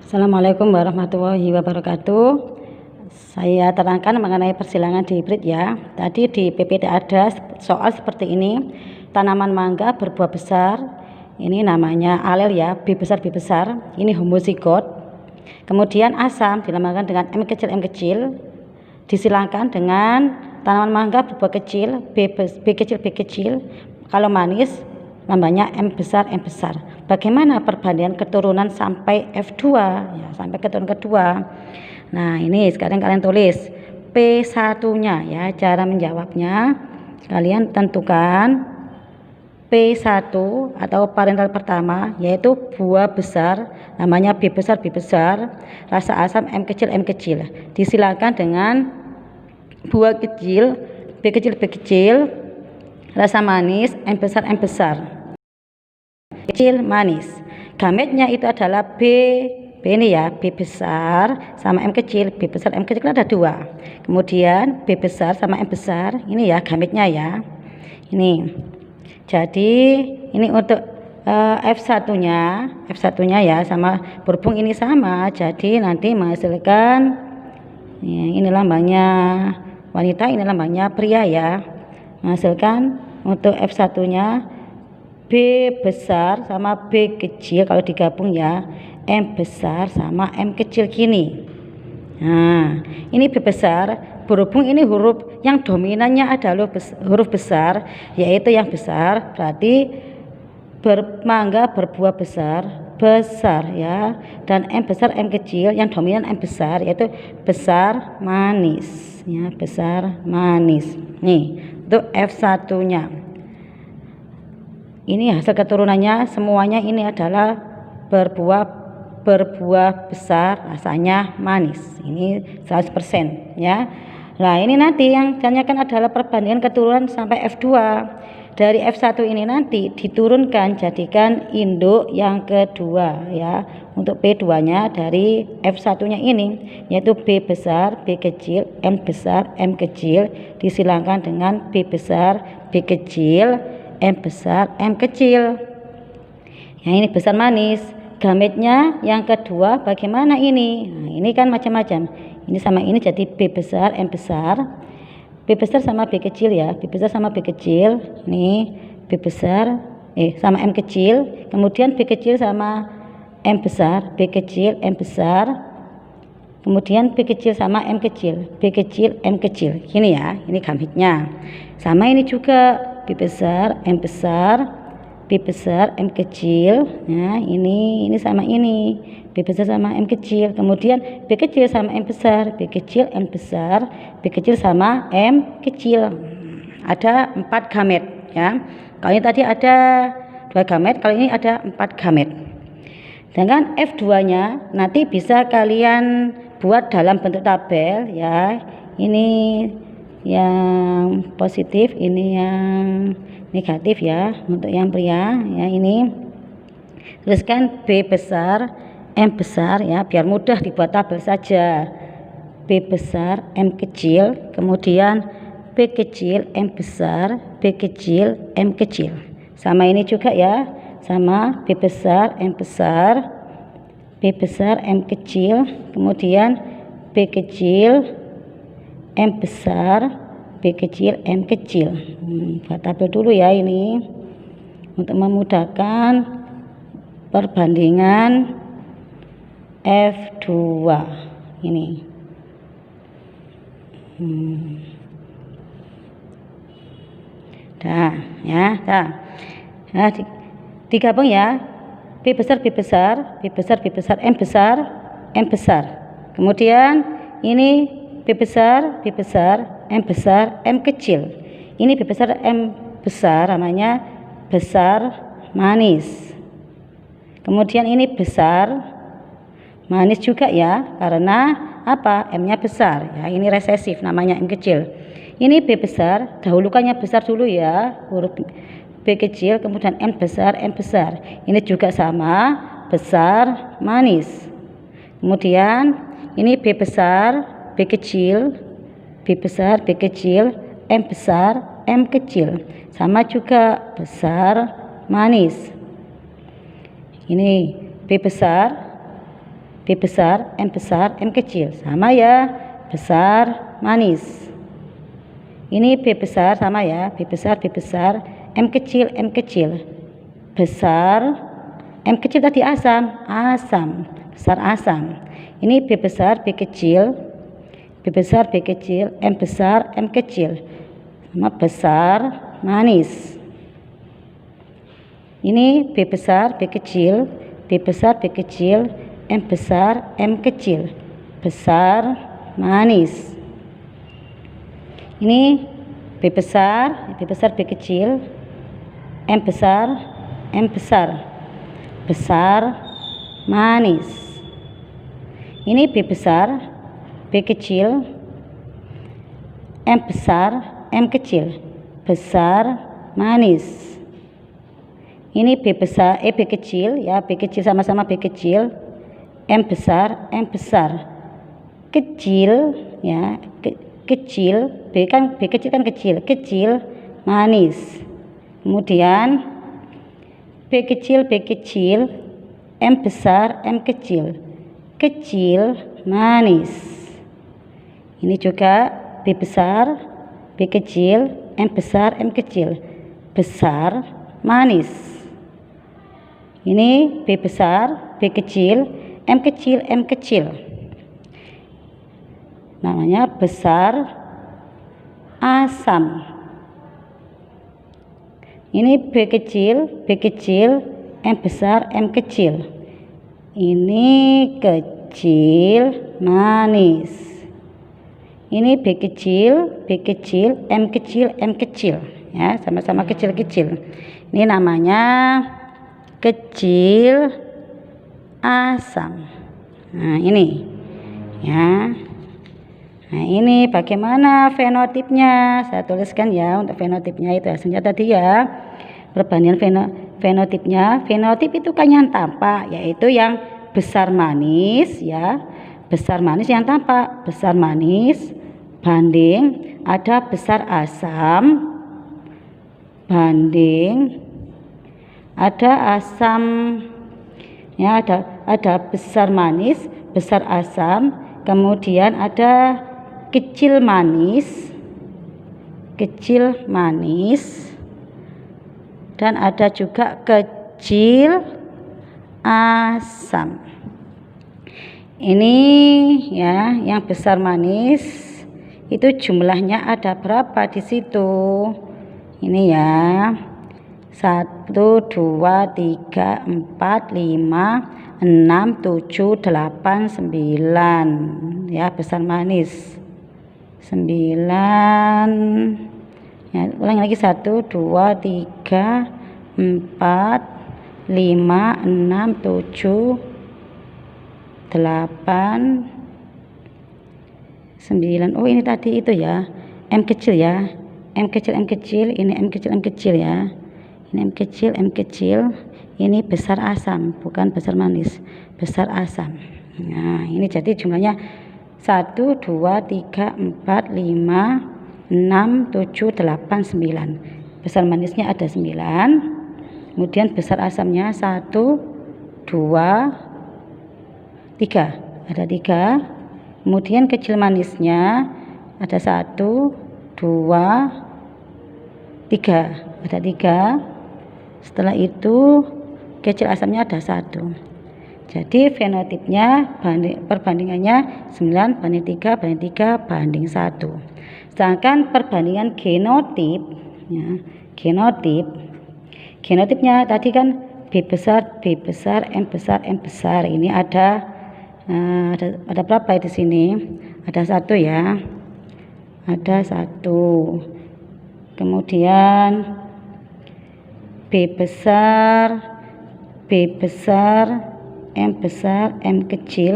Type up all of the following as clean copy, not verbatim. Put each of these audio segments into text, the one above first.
Assalamualaikum warahmatullahi wabarakatuh. Saya terangkan mengenai persilangan di hibrid ya. Tadi di PPT ada soal seperti ini. Tanaman mangga berbuah besar. Ini namanya alel ya, B besar B besar. Ini homozigot. Kemudian asam dilambangkan dengan M kecil. Disilangkan dengan tanaman mangga berbuah kecil, B kecil. Kalau manis lambangnya M besar. Bagaimana perbandingan keturunan sampai F2 ya, sampai keturunan kedua. Nah, ini sekarang kalian tulis P1-nya ya. Cara menjawabnya kalian tentukan P1 atau parental pertama, yaitu buah besar namanya B besar, rasa asam M kecil. Disilakan dengan buah kecil B kecil, rasa manis M besar. Kecil manis. Gametnya itu adalah B ini ya, B besar sama M kecil. B besar M kecil ada dua. Kemudian B besar sama M besar. Ini ya gametnya ya. Ini. Jadi ini untuk F1-nya ya, sama berhubung ini sama. Jadi nanti menghasilkan ya, ini lambangnya wanita, ini lambangnya pria ya. Menghasilkan untuk F1-nya B besar sama B kecil, kalau digabung ya M besar sama M kecil gini. Nah, ini B besar, berhubung ini huruf yang dominannya adalah huruf besar, yaitu yang besar, berarti mangga berbuah besar ya. Dan M besar M kecil, yang dominan M besar, yaitu besar manis ya, besar manis. Nih, untuk F1-nya. Ini hasil keturunannya semuanya ini adalah berbuah besar, rasanya manis. Ini 100% ya. Nah, ini nanti yang ditanyakan adalah perbandingan keturunan sampai F2. Dari F1 ini nanti diturunkan jadikan induk yang kedua ya. Untuk P2-nya dari F1-nya ini, yaitu B besar B kecil M besar M kecil, disilangkan dengan B besar B kecil M besar M kecil. Yang ini besar manis. Gametnya yang kedua bagaimana ini? Nah, ini kan macam-macam. Ini sama ini jadi B besar M besar. B besar sama B kecil ya. B besar sama B kecil. Ini B besar sama M kecil. Kemudian B kecil sama M besar. B kecil M besar. Kemudian B kecil sama M kecil. B kecil M kecil. Gini ya. Ini gametnya. Sama ini juga B besar M besar, B besar M kecil. Nah, ini sama ini B besar sama M kecil. Kemudian B kecil sama M besar, B kecil M besar, B kecil sama M kecil. Ada 4 gamet ya. Kalau ini tadi ada 2 gamet, kalau ini ada 4 gamet. Dengan F2-nya nanti bisa kalian buat dalam bentuk tabel ya. Ini yang positif, ini yang negatif ya. Untuk yang pria ya, ini tuliskan B besar M besar ya, biar mudah dibuat tabel saja. B besar M kecil, kemudian B kecil M besar, B kecil M kecil. Sama ini juga ya, sama B besar M besar, B besar M kecil, kemudian B kecil M besar, B kecil M kecil. Buat tabel dulu ya ini untuk memudahkan perbandingan F2 ini. Dah ya, dah. Nah, digabung ya. B besar B besar, B besar B besar M besar M besar. Kemudian ini B besar M besar M kecil. Ini B besar M besar namanya besar manis. Kemudian ini besar manis juga ya, karena apa? M-nya besar ya. Ini resesif namanya M kecil. Ini B besar, dahulukannya besar dulu ya, huruf B kecil, kemudian M besar. Ini juga sama, besar manis. Kemudian ini B besar B kecil, B besar B kecil, M besar M kecil, sama juga besar manis. Ini B besar B besar, M kecil. Sama ya, besar, manis. Ini B besar sama ya, B besar, M kecil, besar, M kecil tadi asam, besar asam. Ini B besar, B kecil, M besar, M kecil, sama besar, manis. Ini B besar, B kecil, M besar, M kecil, besar, manis. Ini B besar, B kecil, M besar, besar, manis. Ini B besar, B kecil, M besar, M kecil, besar, manis. Ini B besar, B kecil ya, B kecil sama-sama B kecil, M besar, kecil ya, kecil, B kecil kan kecil, manis. Kemudian B kecil, M besar, M kecil, manis. Ini juga B besar, B kecil, M besar, M kecil, besar, manis. Ini B besar, B kecil, M kecil, namanya besar asam. Ini B kecil, M besar, M kecil. Ini kecil, manis. Ini B kecil, M kecil ya, sama-sama kecil-kecil. Ini namanya kecil asam. Nah, ini ya. Nah, ini bagaimana fenotipnya? Saya tuliskan ya untuk fenotipnya itu hasilnya tadi ya. Perbandingan fenotipnya. Fenotip itu kan yang tampak, yaitu yang besar manis ya. Besar manis yang tampak, besar manis banding ada besar asam banding ada asam ya, ada besar manis, besar asam, kemudian ada kecil manis, dan ada juga kecil asam. Ini ya, yang besar manis itu jumlahnya ada berapa di situ? Ini ya, 1, 2, 3, 4, 5, 6, 7, 8, 9 ya, besar manis 9 ya. Ulangi lagi, 1, 2, 3, 4, 5, 6, 7, 8, 9. Oh, ini tadi itu ya, M kecil ya, M kecil, ini M kecil ya. Ini M kecil, ini besar asam, bukan besar manis, besar asam. Nah, ini jadi jumlahnya 1, 2, 3, 4, 5, 6, 7, 8, 9. Besar manisnya ada 9. Kemudian besar asamnya 1, 2, 3. Ada 3. Kemudian kecil manisnya ada 1, 2, 3. Ada 3. Setelah itu kecil asamnya ada 1. Jadi fenotipnya perbandingannya 9 banding 3 banding 1. Sedangkan perbandingan genotip ya, genotipnya tadi kan B besar, M besar. Ini ada berapa ya di sini? Ada 1 ya. Ada 1. Kemudian B besar, M kecil.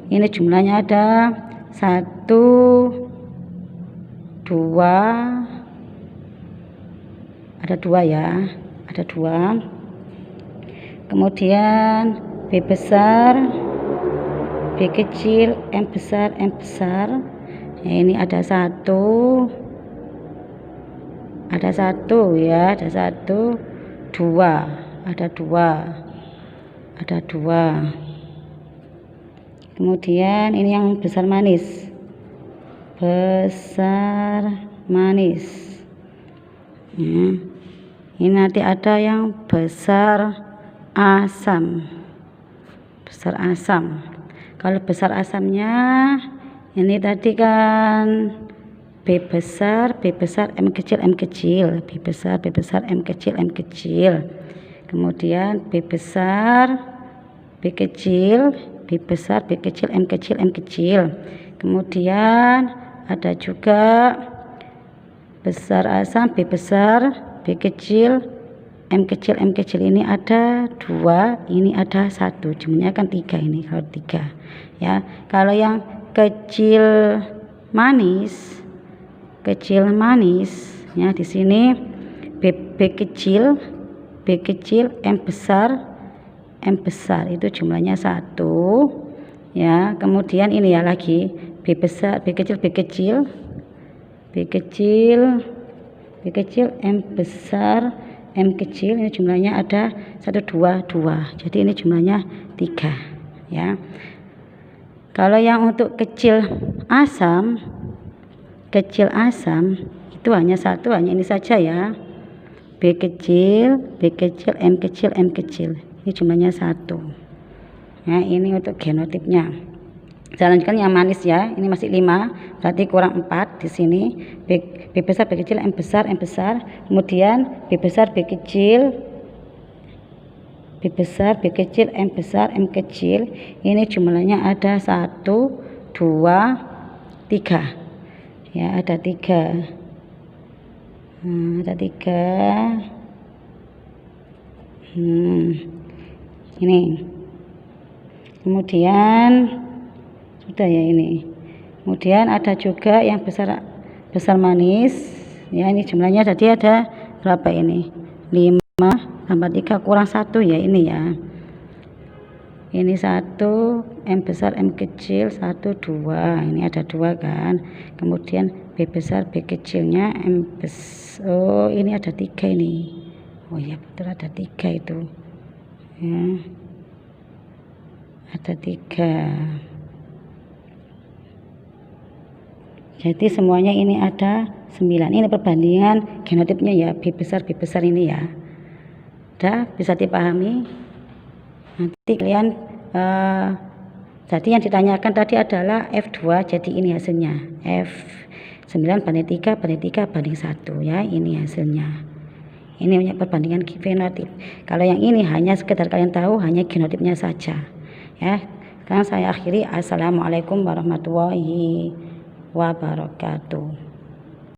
Ini jumlahnya ada 1, 2, ada 2 ya, ada 2. Kemudian B besar, B kecil, M besar. Ya, ini ada 1 ya, ada 1, 2, ada 2. Kemudian ini yang besar manis. Besar manis. Ya. Ini nanti ada yang besar asam. Besar asam. Kalau besar asamnya ini tadi kan B besar, M kecil, M kecil, B besar, M kecil, M kecil. Kemudian B besar, B kecil, B besar, B kecil, M kecil, M kecil. Kemudian ada juga besar asam, B besar, B kecil, M kecil, M kecil. Ini ada 2, ini ada 1. Jumlahnya kan 3 ini, kalau 3. Ya, kalau yang kecil manis, ya di sini B kecil, M besar itu jumlahnya 1. Ya, kemudian ini ya lagi B besar, B kecil, M besar, M kecil, ini jumlahnya ada 1, 2, 2. Jadi ini jumlahnya 3 ya. Kalau yang untuk kecil asam itu hanya 1, hanya ini saja ya. B kecil, M kecil, M kecil. Ini jumlahnya 1. Nah, ini untuk genotipnya. Selanjutnya yang manis ya. Ini masih 5, berarti kurang 4 di sini. B besar, B kecil, M besar, M besar. Kemudian B besar, B kecil, M besar, M kecil. Ini jumlahnya ada 1, 2, 3. Ya, ada 3. Ada 3. Ini. Kemudian sudah ya ini. Kemudian ada juga yang besar manis. Ya, ini jumlahnya jadi ada berapa ini? 5 tambah 3 kurang 1 ya ini ya. Ini 1, M besar, M kecil, 1, 2. Ini ada 2 kan. Kemudian B besar, B kecilnya, M besar. Oh, ini ada 3 ini. Oh ya betul, ada 3 itu. Ya. Ada 3. Jadi semuanya ini ada 9. Ini perbandingan genotipnya ya, B besar ini ya. Udah bisa dipahami? Nanti kalian jadi yang ditanyakan tadi adalah F2, jadi ini hasilnya F9 banding 3 banding 1 ya, ini hasilnya. Ini banyak perbandingan fenotip. Kalau yang ini hanya sekedar kalian tahu hanya genotipnya saja ya. Sekarang saya akhiri. Assalamualaikum warahmatullahi wabarakatuh.